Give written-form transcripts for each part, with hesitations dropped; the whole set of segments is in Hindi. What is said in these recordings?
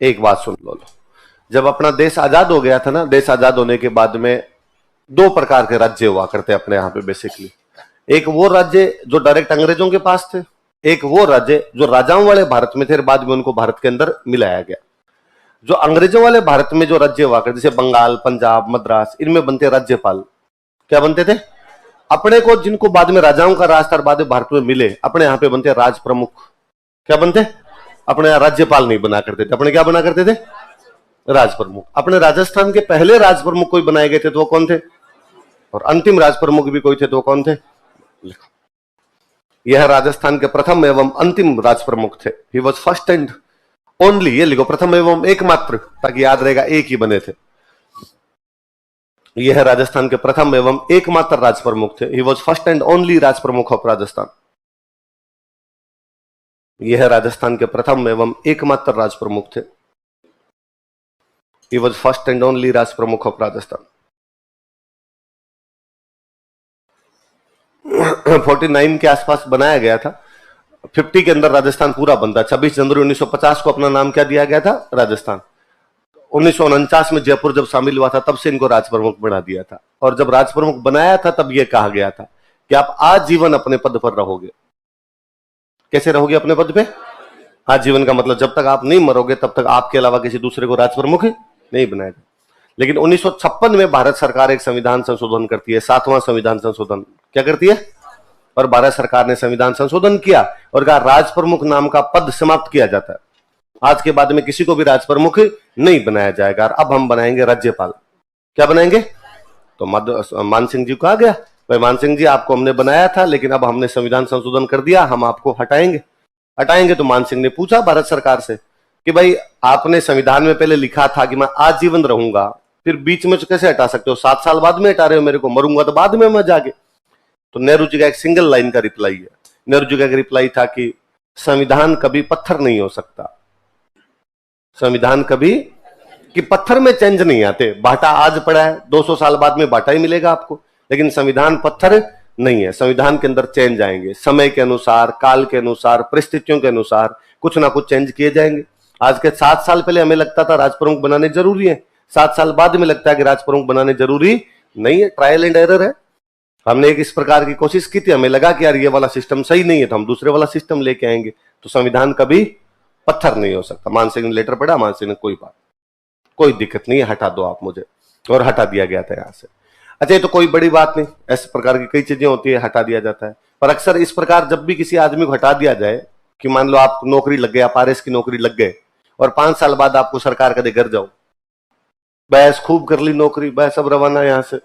एक बात सुन लो। जब अपना देश आजाद हो गया था ना, देश आजाद होने के बाद में दो प्रकार के राज्य हुआ करते अपने यहाँ पे बेसिकली। एक वो राज्य जो डायरेक्ट अंग्रेजों के पास थे, एक वो राज्य जो राजाओं वाले भारत में थे, बाद में उनको भारत के अंदर मिलाया गया। जो अंग्रेजों वाले भारत में जो राज्य हुआ करते, जैसे बंगाल, पंजाब, मद्रास, इनमें बनते राज्यपाल। क्या बनते थे? अपने को जिनको बाद में राजाओं का राज था बाद में भारत में मिले, अपने यहाँ पे बनते राज प्रमुख। क्या बनते? अपने यहाँ राज्यपाल नहीं बना करते थे, अपने क्या बना करते थे? राज प्रमुख। अपने राजस्थान के पहले राज प्रमुख कोई बनाए गए थे तो वो कौन थे? और अंतिम राज प्रमुख भी कोई थे तो वो कौन थे? यह राजस्थान के प्रथम एवं अंतिम राज प्रमुख थे। He was first and only, ये लिखो, प्रथम एवं एकमात्र, ताकि याद रहेगा एक ही बने थे। यह राजस्थान के प्रथम एवं एकमात्र राज प्रमुख थे। He was first and only Raj Pramukh of Rajasthan. यह राजस्थान के प्रथम एवं एकमात्र राज प्रमुख थे। He was first and only Raj Pramukh of Rajasthan. 49 के आसपास बनाया गया था। 50 के अंदर राजस्थान पूरा बनता। 26 जनवरी 1950 को अपना नाम क्या दिया गया था? राजस्थान। 1949 में जयपुर जब शामिल हुआ था तब से इनको राज प्रमुख बना दिया था। और जब राज प्रमुख बनाया था तब यह कहा गया था कि आप आजीवन अपने पद पर रहोगे। कैसे रहोगे अपने पद पे? आजीवन का मतलब जब तक आप नहीं मरोगे तब तक आपके अलावा किसी दूसरे को राज प्रमुख नहीं बनाएगा। लेकिन 1956 में भारत सरकार एक संविधान संशोधन करती है, 7वां संविधान संशोधन। क्या करती है? और भारत सरकार ने संविधान संशोधन किया और कहा राज प्रमुख नाम का पद समाप्त किया जाता है। आज के बाद में किसी को भी राज प्रमुख नहीं बनाया जाएगा। अब हम बनाएंगे राज्यपाल। क्या बनाएंगे? तो मान सिंह जी को आ गया, भाई मान सिंह जी आपको हमने बनाया था लेकिन अब हमने संविधान संशोधन कर दिया, हम आपको हटाएंगे। तो मान सिंह ने पूछा भारत सरकार से कि भाई आपने संविधान में पहले लिखा था कि मैं आजीवन रहूंगा, फिर बीच में कैसे हटा सकते हो? 7 साल बाद में हटा रहे हो मेरे को, मरूंगा तो बाद में मैं जाके। तो नेहरू जी का एक सिंगल लाइन का रिप्लाई है। नेहरू जी का एक रिप्लाई था कि संविधान कभी पत्थर नहीं हो सकता। संविधान कभी कि पत्थर में चेंज नहीं आते। बाटा आज पड़ा है, 200 साल बाद में बाटा ही मिलेगा आपको, लेकिन संविधान पत्थर नहीं है। संविधान के अंदर चेंज आएंगे, समय के अनुसार, काल के अनुसार, परिस्थितियों के अनुसार कुछ ना कुछ चेंज किए जाएंगे। आज के 7 साल पहले हमें लगता था राज प्रमुख बनाने जरूरी है, 7 साल बाद में लगता है कि राज प्रमुख बनाने जरूरी नहीं है। ट्रायल एंड एरर है। हमने एक इस प्रकार की कोशिश की थी, हमें लगा कि यार ये वाला सिस्टम सही नहीं है तो हम दूसरे वाला सिस्टम लेके आएंगे। तो संविधान कभी पत्थर नहीं हो सकता। मान सिंह ने लेटर पढ़ा, मान सिंह ने कोई दिक्कत नहीं है, हटा दो आप मुझे, और हटा दिया गया था यहां से। अच्छा, ये तो कोई बड़ी बात नहीं, इस प्रकार की कई चीजें होती है, हटा दिया जाता है। पर अक्सर इस प्रकार जब भी किसी आदमी को हटा दिया जाए कि मान लो आप नौकरी लग गए, आप आरएस की नौकरी लग गए और 5 साल बाद आपको सरकार कदे घर जाओ, बहस खूब कर ली नौकरी, बहस अब रवाना यहां से,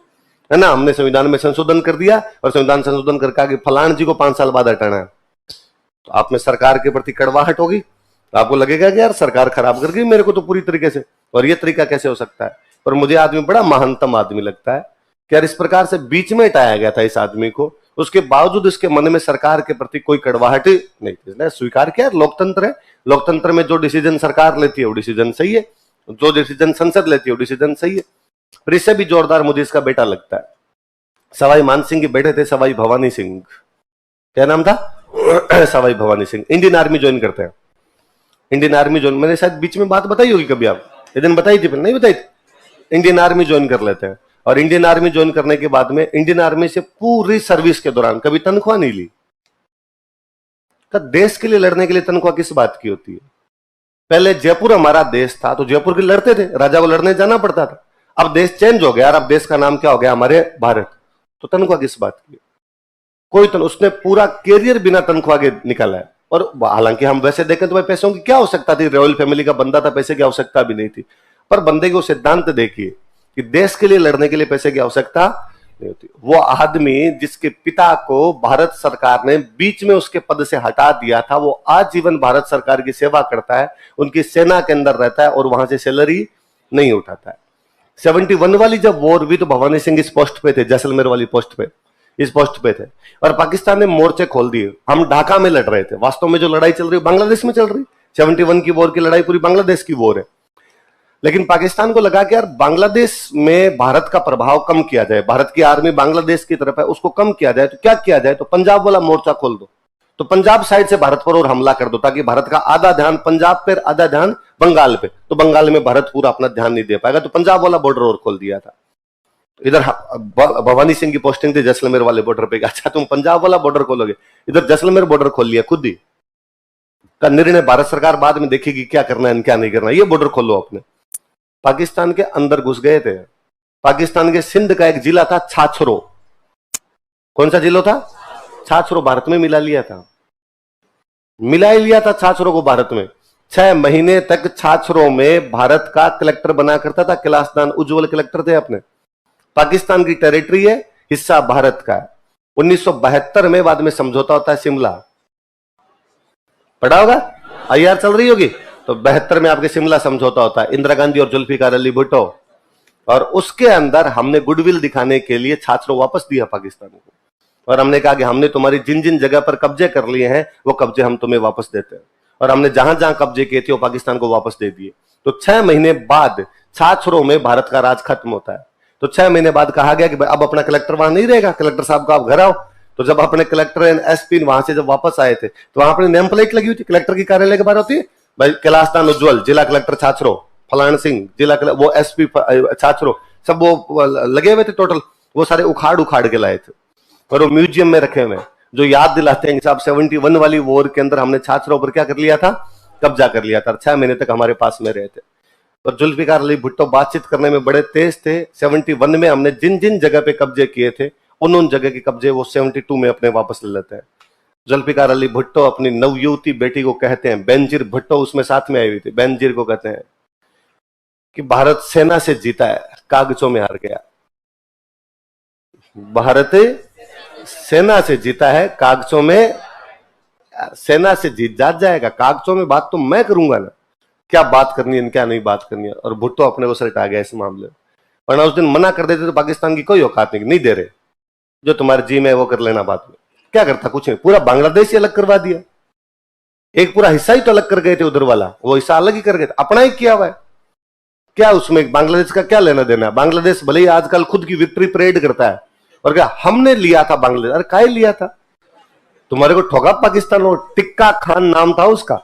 है ना, हमने संविधान में संशोधन कर दिया और संविधान संशोधन करके आगे फलान जी को 5 साल बाद हटाना है, तो आप में सरकार के प्रति कड़वाहट होगी। तो आपको लगेगा कि यार सरकार खराब कर गई मेरे को तो पूरी तरीके से, और ये तरीका कैसे हो सकता है। पर मुझे आदमी बड़ा महानतम आदमी लगता है कि यार इस प्रकार से बीच में हटाया गया था इस आदमी को, उसके बावजूद इसके मन में सरकार के प्रति कोई कड़वाहट नहीं थी। स्वीकार किया, लोकतंत्र है, लोकतंत्र में जो डिसीजन सरकार लेती है वो डिसीजन सही है, जो डिसीजन संसद लेती है वो डिसीजन सही है। पर इससे भी जोरदार मुझे इसका बेटा लगता है। सवाई मान सिंह के बेटे थे सवाई भवानी सिंह। क्या नाम था? Sawai Bhavani Singh. Indian army join करते हैं। इंडियन आर्मी ज्वाइन, मैंने शायद बीच में बात बताई होगी कभी, आप ये दिन बताई थी, पर नहीं बताई थी। इंडियन आर्मी ज्वाइन कर लेते हैं और इंडियन आर्मी ज्वाइन करने के बाद में इंडियन आर्मी से पूरी सर्विस के दौरान कभी तनख्वाह नहीं ली। देश के लिए लड़ने के लिए तनख्वाह किस बात की होती है? पहले जयपुर हमारा देश था तो जयपुर के लड़ते थे, राजा को लड़ने जाना पड़ता था। अब देश चेंज हो गया और अब देश का नाम क्या हो गया? हमारे भारत। तो तनख्वाह किस बात की? कोई उसने पूरा कैरियर बिना तनख्वाह के निकाला है। और हालांकि हम वैसे देखें तो भाई पैसों की क्या आवश्यकता थी, रॉयल फैमिली का बंदा था, पैसे की आवश्यकता भी नहीं थी। पर बंदे के वो सिद्धांत देखिए कि देश के लिए लड़ने के लिए पैसे की आवश्यकता नहीं होती। वो आदमी जिसके पिता को भारत सरकार ने बीच में उसके पद से हटा दिया था, वो आजीवन भारत सरकार की सेवा करता है, उनकी सेना के अंदर रहता है और वहां से सैलरी नहीं उठाता है। 71 वाली जब वॉर हुई तो भवानी सिंह इस पोस्ट पे थे, जैसलमेर वाली पोस्ट पे, इस पोस्ट पे थे, और पाकिस्तान ने मोर्चे खोल दिए। हम ढाका में लड़ रहे थे, वास्तव में जो लड़ाई चल रही है बांग्लादेश में चल रही। 71 की वॉर की लड़ाई पूरी बांग्लादेश की वॉर है। लेकिन पाकिस्तान को लगा कि यार बांग्लादेश में भारत का प्रभाव कम किया जाए, भारत की आर्मी बांग्लादेश की तरफ है, उसको कम किया जाए, तो क्या किया जाए? तो पंजाब वाला मोर्चा खोल दो। तो पंजाब साइड से भारत पर और हमला कर दो, ताकि भारत का आधा ध्यान पंजाब पे, आधा ध्यान बंगाल पे, तो बंगाल में भारत पूरा अपना ध्यान नहीं दे पाएगा, तो पंजाब वाला बॉर्डर और खोल दिया था। इधर भवानी सिंह की पोस्टिंग थी जैसलमेर वाले बॉर्डर पे, अच्छा तुम पंजाब वाला बॉर्डर खोलोगे, इधर जैसलमेर बॉर्डर खोल लिया खुद ही। का निर्णय भारत सरकार बाद में देखेगी क्या करना है क्या नहीं करना, ये बॉर्डर खोलो अपने। पाकिस्तान के अंदर घुस गए थे। पाकिस्तान के सिंध का एक जिला था छाछरो, कौन सा जिला था? छाछरो, भारत में मिला लिया था, मिला ही लिया था छाछरो को भारत में। 6 महीने तक छाछरो में भारत का कलेक्टर बना करता था कैलाशदान उज्जवल, कलेक्टर थे अपने। पाकिस्तान की टेरिटरी है, हिस्सा भारत का है। 1972 में बाद में समझौता होता है शिमला, पढ़ा होगा, आईआर चल रही होगी, तो 72 में आपके शिमला समझौता होता है, इंदिरा गांधी और जुल्फिकार अली भुट्टो, और उसके अंदर हमने गुडविल दिखाने के लिए छाछरो वापस दिया पाकिस्तान को, और हमने कहा कि हमने तुम्हारी जिन जिन जगह पर कब्जे कर लिए हैं वो कब्जे हम तुम्हें वापस देते हैं, और हमने जहां जहां कब्जे किए थे वो पाकिस्तान को वापस दे दिए। तो 6 महीने बाद छाछरो में भारत का राज खत्म होता है। तो 6 महीने बाद कहा गया कि अब अपना कलेक्टर वहां नहीं रहेगा, कलेक्टर साहब का आप घर आओ। तो जब अपने कलेक्टर एंड एसपी वहां से जब वापस आए थे, तो वहां अपनी नेम प्लेट लगी हुई थी, कलेक्टर की कार्यालय के बाहर होती है भाई, कैलाशदान उज्जवल जिला कलेक्टर छाछरो, फलान सिंह जिला वो एसपी छाछरो, सब वो लगे हुए थे टोटल, वो सारे उखाड़ के लाए थे और वो म्यूजियम में रखे हुए हैं, जो याद दिलाते हैं कि साहब 71 वाली वॉर के अंदर हमने छाछरो पर क्या कर लिया था, कब्जा कर लिया था। 6 महीने तक हमारे पास में रहे थे। और जुल्फिकार अली भुट्टो बातचीत करने में बड़े तेज थे। 71 में हमने जिन जिन जगह पे कब्जे किए थे उन जगह के कब्जे वो 72 में अपने वापस ले लेते हैं। जुल्फिकार अली भुट्टो अपनी नवयुवती बेटी को कहते हैं, बेनजीर भुट्टो उसमें साथ में आई हुई थी, बेनजीर को कहते हैं कि भारत सेना से जीता है, कागजों में हार गया। भारत सेना से जीता है, कागजों में, सेना से जीत जाएगा, कागजों में बात तो मैं करूंगा ना, क्या बात करनी है क्या नहीं बात करनी है। और भुट्टो अपने को सलटा गया इस मामले में, वरना उस दिन मना कर देते तो पाकिस्तान की कोई औकात नहीं दे रहे, जो तुम्हारे जी में वो कर लेना बाद में। क्या करता, कुछ नहीं, पूरा बांग्लादेश ही अलग करवा दिया, एक पूरा हिस्सा ही तो अलग कर गए थे उधर वाला, वो हिस्सा अलग ही कर गए थे, अपना ही किया हुआ है, क्या उसमें बांग्लादेश का क्या लेना देना है। बांग्लादेश भले ही आजकल खुद की विक्ट्री परेड करता है, और क्या हमने लिया था बांग्लादेश, अरे काहे लिया था, तुम्हारे को ठोका पाकिस्तान। और टिक्का खान नाम था उसका,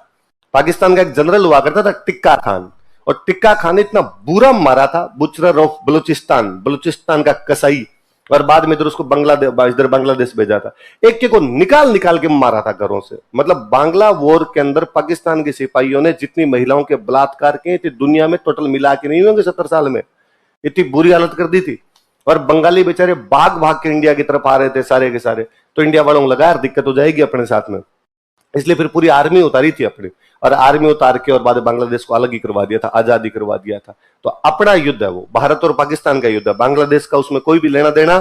पाकिस्तान का एक जनरल हुआ करता था टिक्का खान, और टिक्का खान ने इतना बुरा मारा था, बुचरर ऑफ बलूचिस्तान का कसाई, और बाद में इधर उसको बांग्लादेश भेजा था, एक को निकाल के मारा था घरों से। मतलब बांग्ला वॉर के अंदर पाकिस्तान के सिपाहियों ने जितनी महिलाओं के बलात्कार किए थे दुनिया में टोटल मिला के नहीं होंगे 70 साल में, इतनी बुरी हालत कर दी थी। और बंगाली बेचारे भाग के इंडिया की तरफ आ रहे थे सारे के सारे, तो इंडिया वालों को लगा यार दिक्कत हो जाएगी अपने साथ में, इसलिए फिर पूरी आर्मी उतारी थी अपनी, और आर्मी उतार के और बाद बांग्लादेश को अलग ही करवा दिया था, आजादी करवा दिया था। तो अपना युद्ध है वो, भारत और पाकिस्तान का युद्ध है, बांग्लादेश का उसमें कोई भी लेना देना।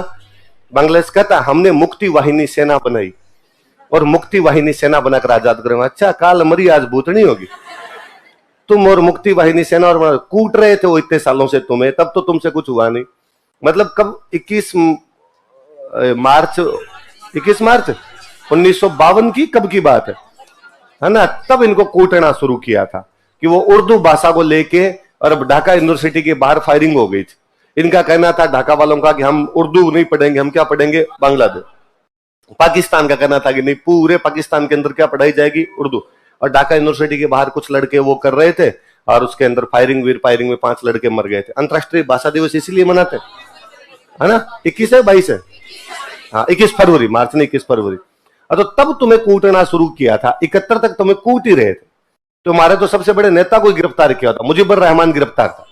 बांग्लादेश कहता है हमने मुक्ति वाहिनी सेना बनाई, और मुक्ति वाहिनी सेना बनाकर आजाद करेंगे। अच्छा काल मरी आज भूतनी होगी, तुम और मुक्ति वाहिनी सेना और कूट रहे थे वो इतने सालों से तुम्हें, तब तो तुमसे कुछ हुआ नहीं। मतलब कब 21 मार्च 1952 की कब की बात है ना, तब इनको कूटना शुरू किया था कि वो उर्दू भाषा को लेके, और ढाका यूनिवर्सिटी के बाहर फायरिंग हो गई थी। इनका कहना था ढाका वालों का कि हम उर्दू नहीं पढ़ेंगे, हम क्या पढ़ेंगे, बांग्लादेश। पाकिस्तान का कहना था कि नहीं, पूरे पाकिस्तान के अंदर क्या पढ़ाई जाएगी, उर्दू। और ढाका यूनिवर्सिटी के बाहर कुछ लड़के वो कर रहे थे, और उसके अंदर फायरिंग में 5 लड़के मर गए थे। अंतरराष्ट्रीय भाषा दिवस इसीलिए मनाते है ना, 21 है 22 है, हाँ 21 फरवरी, मार्च नहीं 21 फरवरी। तो तब तुम्हें कूटना शुरू किया था, 71 तक तुम्हें कूट ही रहे थे। तुम्हारे तो सबसे बड़े नेता को गिरफ्तार किया था, मुजीबुर रहमान गिरफ्तार था।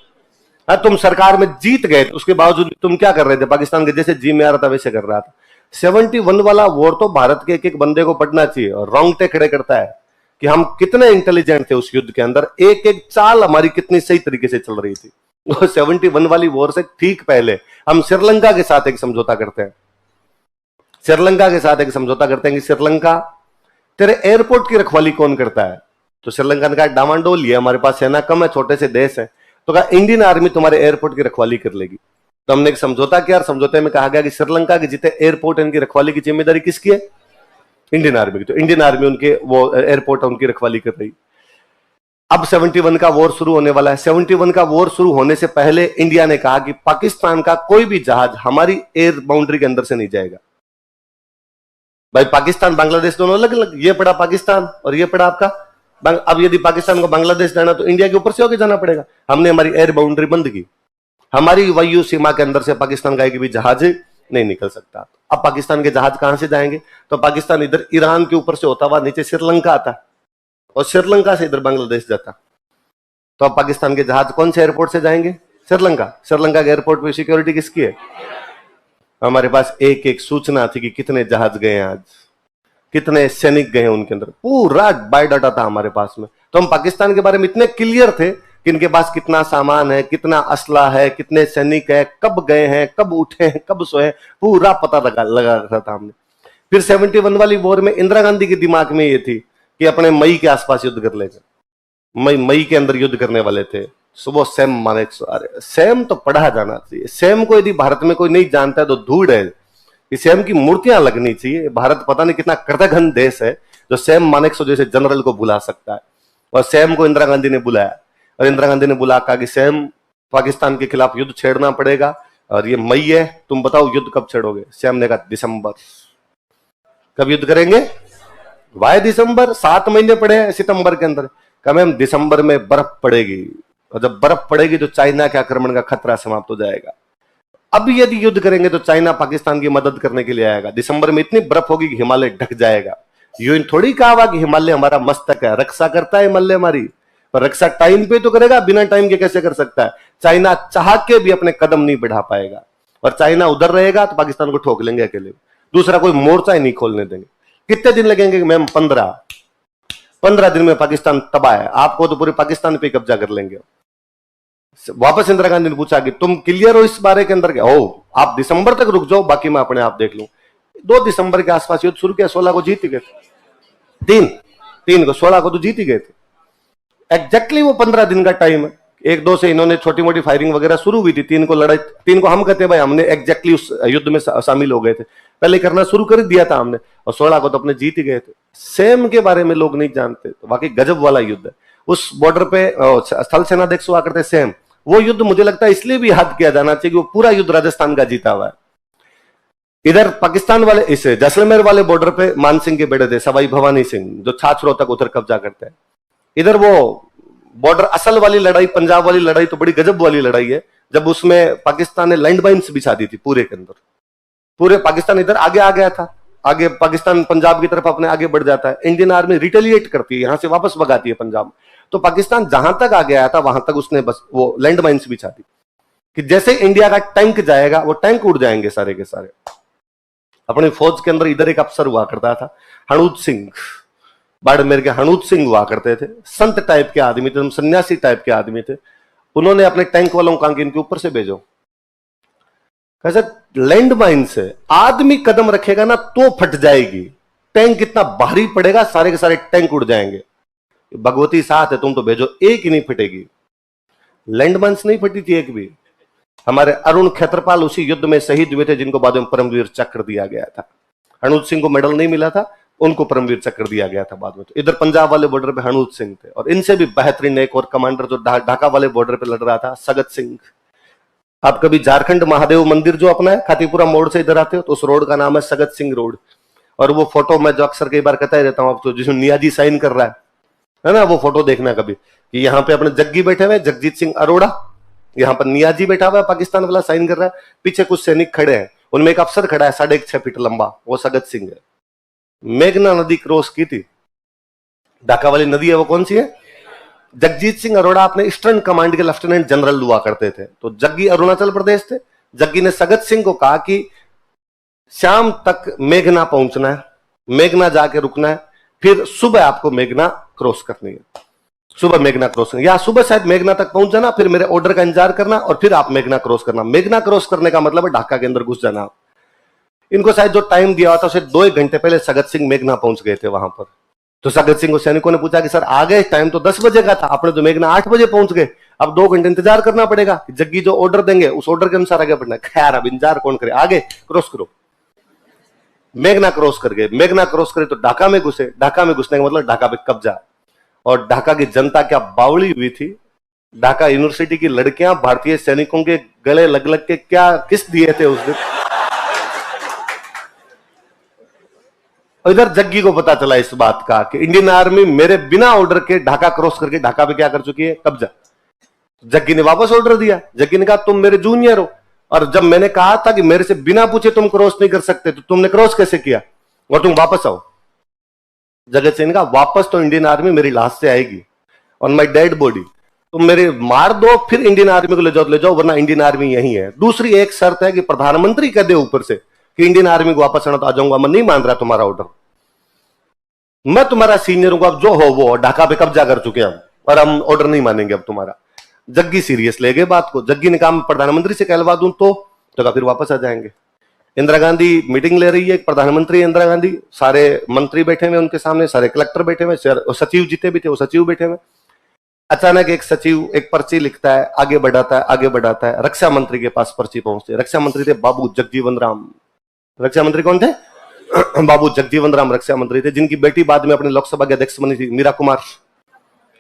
हाँ, तुम सरकार में जीत गए, उसके बावजूद तुम क्या कर रहे थे, पाकिस्तान के जैसे जी में आ रहा था वैसे कर रहा था। 71 वाला वॉर तो भारत के एक बंदे को पढ़ना चाहिए, और रोंगटे खड़े करता है कि हम कितने इंटेलिजेंट थे उस युद्ध के अंदर, एक चाल हमारी कितनी सही तरीके से चल रही थी। 71 वाली वॉर से ठीक पहले हम श्रीलंका के साथ एक समझौता करते हैं, कि श्रीलंका तेरे एयरपोर्ट की रखवाली कौन करता है। तो श्रीलंका ने कहा डामाडोल लिया, हमारे पास सेना कम है, छोटे से देश है, तो कहा इंडियन आर्मी तुम्हारे एयरपोर्ट की रखवाली कर लेगी। तो हमने एक समझौता किया, और समझौते में कहा गया कि श्रीलंका के जितने एयरपोर्ट इनकी रखवाली की जिम्मेदारी किसकी है, इंडियन आर्मी की। तो इंडियन आर्मी उनके वो एयरपोर्ट उनकी रखवाली कर रही। अब 71 का वॉर शुरू होने वाला है। 71 का वॉर शुरू होने से पहले इंडिया ने कहा कि पाकिस्तान का कोई भी जहाज हमारी एयर बाउंड्री के अंदर से नहीं जाएगा। भाई पाकिस्तान बांग्लादेश दोनों अलग अलग, ये पड़ा पाकिस्तान और ये पड़ा आपका अब यदि पाकिस्तान को बांग्लादेश जाना तो इंडिया के ऊपर से होकर जाना पड़ेगा। हमने हमारी एयर बाउंड्री बंद की, हमारी वायु सीमा के अंदर से पाकिस्तान का एक भी जहाज नहीं निकल सकता। अब पाकिस्तान के जहाज कहां से जाएंगे? तो पाकिस्तान इधर ईरान के ऊपर से होता हुआ नीचे श्रीलंका आता और श्रीलंका से इधर बांग्लादेश जाता। तो अब पाकिस्तान के जहाज कौन से एयरपोर्ट से जाएंगे? श्रीलंका। श्रीलंका के एयरपोर्ट पे सिक्योरिटी किसकी है? हमारे पास एक एक सूचना थी कि कितने जहाज गए आज, कितने सैनिक गए उनके अंदर, पूरा बायोडाटा था हमारे पास में। तो हम पाकिस्तान के बारे में इतने क्लियर थे कि इनके पास कितना सामान है, कितना असला है, कितने सैनिक है, कब गए हैं, कब उठे हैं, कब सोए, पूरा पता लगा रखा था हमने। फिर 71 वाली वॉर में इंदिरा गांधी के दिमाग में ये थी कि अपने मई के आसपास युद्ध कर लेंगे। मई के अंदर युद्ध करने वाले थे। सुबह सैम मानेकशॉ, अरे सैम तो पढ़ा जाना चाहिए। सैम को यदि भारत में कोई नहीं जानता है तो धूड़ है कि सैम की मूर्तियां लगनी चाहिए। भारत पता नहीं कितना कृतघ्न देश है जो सैम मानेकशॉ जैसे जनरल को बुला सकता है। और सैम को इंदिरा गांधी ने बुलाया और इंदिरा गांधी ने बुला कहा कि सैम, पाकिस्तान के खिलाफ युद्ध छेड़ना पड़ेगा और ये मई है, तुम बताओ युद्ध कब छेड़ोगे? सैम ने कहा दिसंबर। कब युद्ध करेंगे? वाई दिसंबर? 7 महीने पड़े हैं सितंबर के अंदर। कहा मैम दिसंबर में बर्फ पड़ेगी और जब बर्फ पड़ेगी तो चाइना के आक्रमण का खतरा समाप्त हो जाएगा। अब यदि युद्ध करेंगे तो चाइना पाकिस्तान की मदद करने के लिए आएगा। दिसंबर में इतनी बर्फ होगी कि हिमालय ढक जाएगा। यूं थोड़ी कहा हुआ कि हिमालय हमारा मस्तक है, रक्षा करता है हिमालय हमारी, पर रक्षा टाइम पे तो करेगा, बिना टाइम के कैसे कर सकता है? चाइना चाह के भी अपने कदम नहीं बढ़ा पाएगा और चाइना उधर रहेगा तो पाकिस्तान को ठोक लेंगे अकेले, दूसरा कोई मोर्चा ही नहीं खोलने देंगे। कितने दिन लगेंगे मैम? 15 दिन में पाकिस्तान तबाह है। आपको तो पूरे पाकिस्तान पे कब्जा कर लेंगे। वापस इंदिरा गांधी ने पूछा कि तुम क्लियर हो इस बारे के अंदर? क्या हो, आप दिसंबर तक रुक जाओ, बाकी मैं अपने आप देख लूं। 2 दिसंबर के आसपास युद्ध शुरू किया, 16 को जीत गए थे। 3 को 16 को तो जीत ही गए थे। एग्जैक्टली वो 15 दिन का टाइम है। 1-2 से इन्होंने छोटी मोटी फायरिंग वगैरह शुरू हुई थी। 3 को लड़ाई, 3 को हम कहते हैं भाई हमने एग्जैक्टली उस युद्ध में शामिल हो गए थे, पहले करना शुरू कर दिया था हमने, और 16 को तो अपने जीत ही गए थे। सेम के बारे में लोग नहीं जानते, तो वाकई गजब वाला युद्ध है। उस बॉर्डर पे स्थल सेनाध्यक्ष हुआ करते सेम, वो युद्ध मुझे लगता है इसलिए भी याद किया जाना चाहिए कि वो पूरा युद्ध राजस्थान का जीता हुआ है। इधर पाकिस्तान वाले इस जैसलमेर वाले बॉर्डर पे मान सिंह के बेटे थे सवाई भवानी सिंह, जो छाछरों तक उधर कब्जा करते हैं। इधर वो बॉर्डर असल वाली लड़ाई, पंजाब वाली लड़ाई तो बड़ी गजब वाली लड़ाई है, जब उसमें पाकिस्तान ने लैंड माइन्स बिछा दी थी पूरे के अंदर। पूरे पाकिस्तान इधर आगे आ गया था, आगे पाकिस्तान पंजाब की तरफ अपने आगे बढ़ जाता है। इंडियन आर्मी रिटेलिएट करती है, यहां से वापस भगाती है पंजाब। तो पाकिस्तान जहां तक आगे आया था वहां तक उसने बस वो लैंड माइन्स बिछा दी कि जैसे इंडिया का टैंक जाएगा वो टैंक उड़ जाएंगे सारे के सारे। अपनी फौज के अंदर इधर एक अफसर हुआ करता था हणूद सिंह, बाड़मेर के हणूद सिंह हुआ करते थे। संत टाइप के आदमी थे, सन्यासी टाइप के आदमी थे। उन्होंने अपने टैंक वालों को इनके ऊपर से भेजो, कैसे लैंड माइन से आदमी कदम रखेगा ना तो फट जाएगी, टैंक इतना भारी पड़ेगा सारे के सारे टैंक उड़ जाएंगे। भगवती साथ है, तुम तो भेजो, एक ही नहीं फटेगी। लैंड माइन्स नहीं फटी थी एक भी। हमारे अरुण खेत्रपाल उसी युद्ध में शहीद हुए थे, जिनको बाद में परमवीर चक्र दिया गया था। हणूद सिंह को मेडल नहीं मिला था, उनको परमवीर चक्र दिया गया था बाद में। तो इधर पंजाब वाले बॉर्डर पे हणूद सिंह थे, और इनसे भी बेहतरीन एक और कमांडर जो ढाका वाले बॉर्डर पे लड़ रहा था, सगत सिंह। आप कभी झारखंड महादेव मंदिर जो अपना है खातीपुरा मोड़ से इधर आते हो तो उस रोड का नाम है सगत सिंह रोड। और वो फोटो मैं जो अक्सर कई बार कहता ही रहता हूँ आपको, जिसमें नियाजी साइन कर रहा है ना, वो फोटो देखना कभी कि यहाँ पे अपने जग्गी बैठे हुए, जगजीत सिंह अरोड़ा, यहाँ पर नियाजी बैठा हुआ है पाकिस्तान वाला साइन कर रहा है, पीछे कुछ सैनिक खड़े हैं, उनमें एक अफसर खड़ा है 6.5 फीट लंबा, वो सगत सिंह है। मेघना नदी क्रॉस की थी, ढाका वाली नदी है वो कौन सी है? जगजीत सिंह अरोड़ा अपने ईस्टर्न कमांड के लेफ्टिनेंट जनरल हुआ करते थे। तो जग्गी अरुणाचल प्रदेश थे। जग्गी ने सगत सिंह को कहा कि शाम तक मेघना पहुंचना है, मेघना जाके रुकना है, फिर सुबह आपको मेघना क्रॉस करनी है। सुबह मेघना क्रॉस करना, या सुबह शायद मेघना तक पहुंच जाना, फिर मेरे ऑर्डर का इंतजार करना और फिर आप मेघना क्रॉस करना। मेघना क्रॉस करने का मतलब है ढाका के अंदर घुस जाना। इनको शायद जो टाइम दिया हुआ था उसे 2 घंटे पहले सगत सिंह मेघना पहुंच गए थे वहां पर। तो सगत सिंह को सैनिकों ने पूछा कि सर आ गए, टाइम तो 10 बजे का था, आपने तो मेघना 8 बजे पहुंच गए, अब 2 घंटे इंतजार करना पड़ेगा। जग्गी जो ऑर्डर देंगे उस ऑर्डर के अनुसार आगे बढ़ना है। खैर अब इंतजार कौन करे, आगे क्रॉस करो। मेघना क्रॉस कर गए, मेघना क्रॉस करे तो ढाका में घुसे। ढाका में घुसने का मतलब ढाका पे कब्जा। और ढाका की जनता क्या बावड़ी हुई थी। ढाका यूनिवर्सिटी की लड़कियां भारतीय सैनिकों के गले लग लग के क्या किस दिए थे उस दिन। और इधर जग्गी को पता चला इस बात का कि इंडियन आर्मी मेरे बिना ऑर्डर के ढाका क्रॉस करके ढाका पे क्या कर चुकी है, कब्जा। जग्गी ने वापस ऑर्डर दिया। जग्गी ने कहा तुम मेरे जूनियर हो, और जब मैंने कहा था कि मेरे से बिना पूछे तुम क्रॉस नहीं कर सकते, तो तुमने क्रॉस कैसे किया, और तुम वापस आओ। जगत सिंह ने कहा वापस तो इंडियन आर्मी मेरी लाश से आएगी, ऑन माई डेड बॉडी। तुम मेरे मार दो, फिर इंडियन आर्मी को ले जाओ, वरना इंडियन आर्मी यही है। दूसरी एक शर्त है कि प्रधानमंत्री कह दे ऊपर से कि इंडियन आर्मी को वापस आना, तो आ जाऊंगा। मैं नहीं मान रहा तुम्हारा ऑर्डर, मैं तुम्हारा सीनियर हूं, अब जो हो वो, ढाका पे कब्जा कर चुके हम, और हम ऑर्डर नहीं मानेंगे अब तुम्हारा। जग्गी सीरियस ले गए बात को। जग्गी ने कहा मैं प्रधानमंत्री से कहलवा दूं तो कहा फिर वापस आ जाएंगे। इंदिरा गांधी मीटिंग ले रही है, प्रधानमंत्री इंदिरा गांधी, सारे मंत्री बैठे हुए उनके सामने, सारे कलेक्टर बैठे हुए, सचिव जीते भी थे, वो सचिव बैठे हुए। अचानक एक सचिव एक पर्ची लिखता है, आगे बढ़ाता है, आगे बढ़ाता है, रक्षा मंत्री के पास पर्ची पहुंचती। रक्षा मंत्री थे बाबू जगजीवन राम। रक्षा मंत्री कौन थे? बाबू जगजीवन राम रक्षा मंत्री थे, जिनकी बेटी बाद में अपने लोकसभा के अध्यक्ष बनी थी,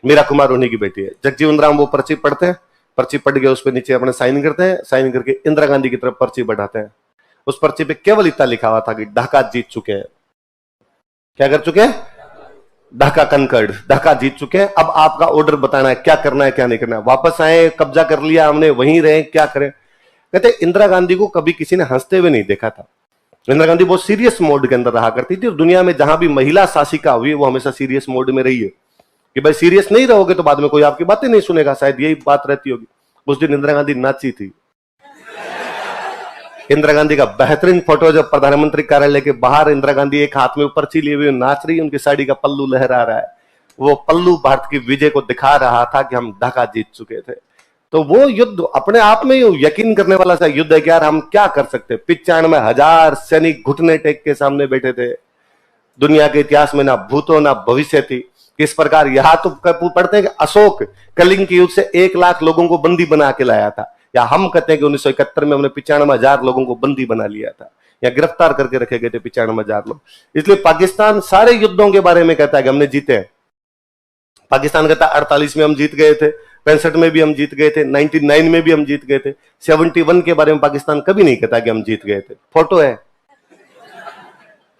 मीरा कुमार उन्हीं की बेटी है। जगजीवन राम वो पर्ची पढ़ते हैं, पर्ची पढ़ के उस पर नीचे अपने साइन करते हैं, साइन करके इंदिरा गांधी की तरफ पर्ची बढ़ाते हैं। उस पर्ची पे केवल इतना लिखा हुआ था कि ढाका जीत चुके हैं। क्या कर चुके हैं? ढाका कनकर्ड, ढाका जीत चुके हैं। अब आपका ऑर्डर बताना है, क्या करना है क्या नहीं करना है। वापस आए, कब्जा कर लिया हमने, वहीं रहे, क्या करें। कहते इंदिरा गांधी को कभी किसी ने हंसते हुए नहीं देखा था। इंदिरा गांधी बहुत सीरियस मोड के अंदर रहा करती थी, और दुनिया में जहां भी महिला शासिका हुई वो हमेशा सीरियस मोड में रही है कि भाई सीरियस नहीं रहोगे तो बाद में कोई आपकी बातें नहीं सुनेगा, शायद यही बात रहती होगी। उस दिन इंदिरा गांधी नाची थी। इंदिरा गांधी का बेहतरीन फोटो जब प्रधानमंत्री कार्यालय के बाहर इंदिरा गांधी एक हाथ में पर्ची लिए हुए नाच रही है, उनकी साड़ी का पल्लू लहरा रहा है। वो पल्लू भारत की विजय को दिखा रहा था कि हम ढाका जीत चुके थे। तो वो युद्ध अपने आप में यकीन करने वाला सा युद्ध है कि यार हम क्या कर सकते। 95,000 सैनिक घुटने टेक के सामने बैठे थे। दुनिया के इतिहास में ना भूतो ना भविष्य थी इस प्रकार। यहां तो पढ़ते हैं कि अशोक कलिंग के युद्ध से 1 लाख लोगों को बंदी बना के लाया था, या हम कहते हैं कि 1971 में हमने 95,000 लोगों को बंदी बना लिया था, या गिरफ्तार करके रखे गए थे 95,000 लोग। इसलिए पाकिस्तान सारे युद्धों के बारे में कहता है कि हमने जीते हैं। पाकिस्तान कहता है 48 में हम जीत गए थे, 65 में भी हम जीत गए थे, 99 में भी हम जीत गए थे। 71 के बारे में पाकिस्तान कभी नहीं कहता कि हम जीत गए थे। फोटो है,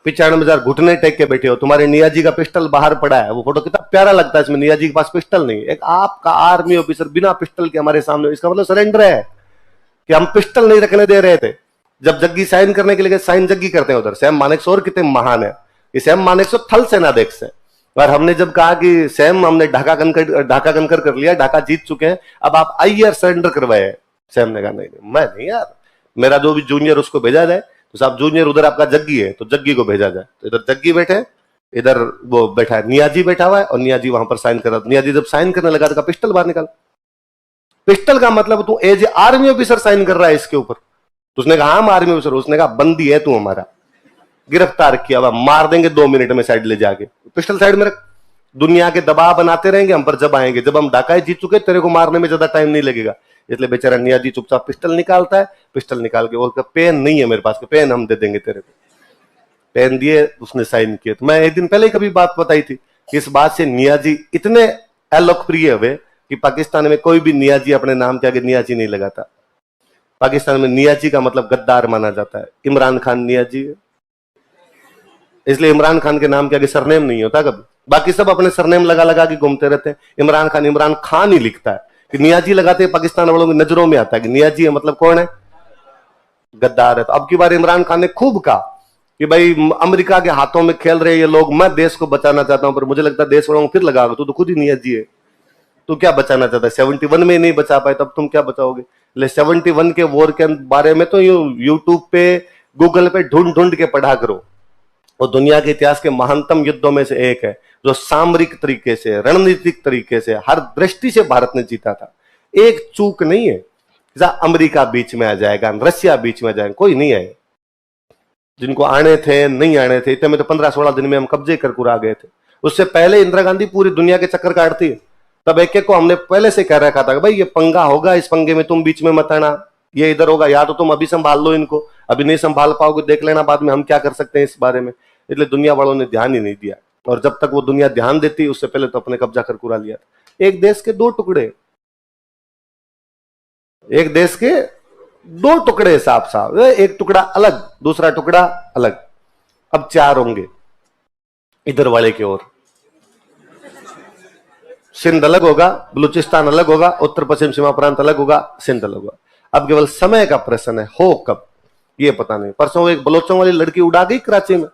95,000 घुटने टेक के बैठे हो, तुम्हारे नियाजी का पिस्टल बाहर पड़ा है। वो फोटो कितना प्यारा लगता है, इसमें नियाजी के पास पिस्टल नहीं, एक आपका आर्मी ऑफिसर बिना पिस्टल के हमारे सामने। इसका मतलब सरेंडर है कि हम पिस्टल नहीं रखने दे रहे थे। जब जग्गी साइन करने के लिए साइन जग्गी करते हैं उधर, सैम मानेकशॉ और कितने महान है। सैम मानेकशॉ थल सेनाध्यक्ष है, और हमने जब कहा कि सैम हमने ढाका कनकर कर लिया, ढाका जीत चुके हैं, अब आप आइए सरेंडर करवाए। सैम ने कहा नहीं मैं नहीं यार, मेरा जो भी जूनियर उसको भेजा जाए। तो साहब जूनियर उधर आपका जग्गी है, तो जग्गी को भेजा जाए। तो इधर जग्गी बैठे, इधर वो बैठा है नियाजी बैठा हुआ है, और नियाजी वहां पर साइन कर रहा। नियाजी जब साइन करने लगा तो पिस्टल बाहर निकाल। पिस्टल का मतलब तू as a army officer sign कर रहा है इसके ऊपर। तो उसने कहा हम आर्मी ऑफिसर। उसने कहा बंदी है तू हमारा, गिरफ्तार किया हुआ, मार देंगे 2 मिनट में, साइड ले जाके। पिस्टल साइड में रख। दुनिया के दबाव बनाते रहेंगे हम पर, जब आएंगे जब हम ढाका जीत चुके तेरे को मारने में ज्यादा टाइम नहीं लगेगा। इसलिए बेचारा नियाजी चुपचाप पिस्टल निकालता है। पिस्टल निकाल के बोलता पेन नहीं है मेरे पास, पेन हम दे देंगे तेरे को। पेन दिए, उसने साइन किए। तो मैं एक दिन पहले कभी बात बताई थी कि इस बात से नियाजी इतने अलोकप्रिय हुए कि पाकिस्तान में कोई भी नियाजी अपने नाम के आगे नियाजी नहीं लगाता। पाकिस्तान में नियाजी का मतलब गद्दार माना जाता है। इमरान खान नियाजी है, इसलिए इमरान खान के नाम के आगे सरनेम नहीं होता कभी। बाकी सब अपने सरनेम लगा लगा के घूमते रहते हैं। इमरान खान ही लिखता है कि नियाजी लगाते हैं। पाकिस्तान वालों की नजरों में आता है कि नियाजी है मतलब कौन है? गद्दार है। तो अब की बार इमरान खान ने खूब कहा कि भाई अमेरिका के हाथों में खेल रहे ये लोग, मैं देश को बचाना चाहता हूं, पर मुझे लगता है देश वालों को फिर लगा तो खुद ही नियाजी है। तू क्या बचाना चाहता है? 71 में नहीं बचा पाए, तब तुम क्या बचाओगे? 71 के वॉर के बारे में तो यूट्यूब पे गूगल पे ढूंढ ढूंढ के पढ़ा करो। वो दुनिया के इतिहास के महानतम युद्धों में से एक है, जो सामरिक तरीके से, रणनीतिक तरीके से, हर दृष्टि से भारत ने जीता था। एक चूक नहीं है। अमेरिका बीच में आ जाएगा, रशिया बीच में आ जाएगा, कोई नहीं आए। जिनको आने थे नहीं आने थे, इतने में तो 15-16 दिन में हम कब्जे कर कुरा गए थे। उससे पहले इंदिरा गांधी पूरी दुनिया के चक्कर काटती है। तब एक एक को हमने पहले से कह रखा था कि भाई ये पंगा होगा, इस पंगे में तुम बीच में मत आना, ये इधर होगा, या तो तुम अभी संभाल लो इनको, अभी नहीं संभाल पाओगे देख लेना बाद में हम क्या कर सकते हैं इस बारे में। इसलिए दुनिया वालों ने ध्यान ही नहीं दिया, और जब तक वो दुनिया ध्यान देती उससे पहले तो अपने कब्जा कर कुरा लिया था। एक देश के 2 टुकड़े, एक देश के 2 टुकड़े साफ साफ, एक टुकड़ा अलग, दूसरा टुकड़ा अलग। अब 4 होंगे। इधर वाले की ओर। सिंध अलग होगा, बलूचिस्तान अलग होगा, उत्तर पश्चिम सीमा प्रांत अलग होगा, सिंध अलग होगा। अब केवल समय का प्रश्न है, हो कब ये पता नहीं। परसों एक बलोचों वाली लड़की उड़ा गई कराची में,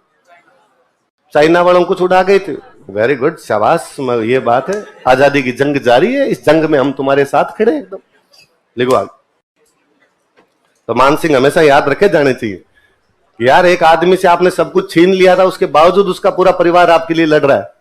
चाइना वालों को उड़ा गई थी। वेरी गुड, शाबाश, ये बात है। आजादी की जंग जारी है, इस जंग में हम तुम्हारे साथ खड़े एकदम। लिखो आगे। तो मान सिंह हमेशा याद रखे जाने चाहिए, यार एक आदमी से आपने सब कुछ छीन लिया था, उसके बावजूद उसका पूरा परिवार आपके लिए लड़ रहा है।